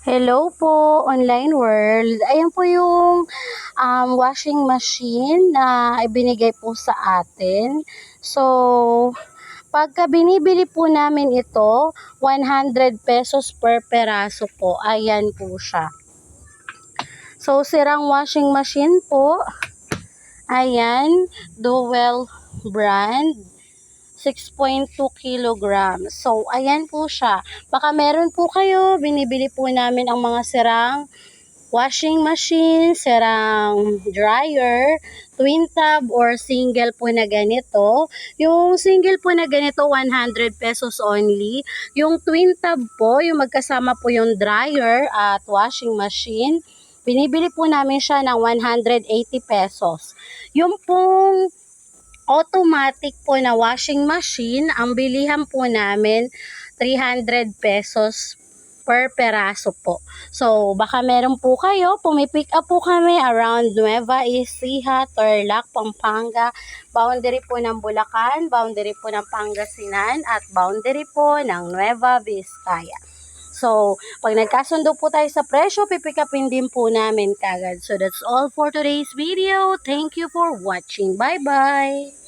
Hello po, online world. Ayan po yung washing machine na ibinigay po sa atin. So, pagka binibili po namin ito, 100 pesos per peraso po. Ayan po siya. So, sirang washing machine po. Ayan, Dowel brand. 6.2 kilograms. So, ayan po siya. Baka meron po kayo, binibili po namin ang mga sirang washing machine, sirang dryer, twin tub or single po na ganito. Yung single po na ganito, 100 pesos only. Yung twin tub po, yung magkasama po yung dryer at washing machine, binibili po namin siya ng 180 pesos. Yung pong automatic po na washing machine, ang bilihan po namin 300 pesos per peraso po. So, baka meron po kayo, pumipick up po kami around Nueva Ecija, Tarlac, Pampanga, boundary po ng Bulacan, boundary po ng Pangasinan, at boundary po ng Nueva Vizcaya. So, pag nagkasundo po tayo sa presyo, pipick upin din po namin kagad. So, that's all for today's video. Thank you for watching. Bye-bye!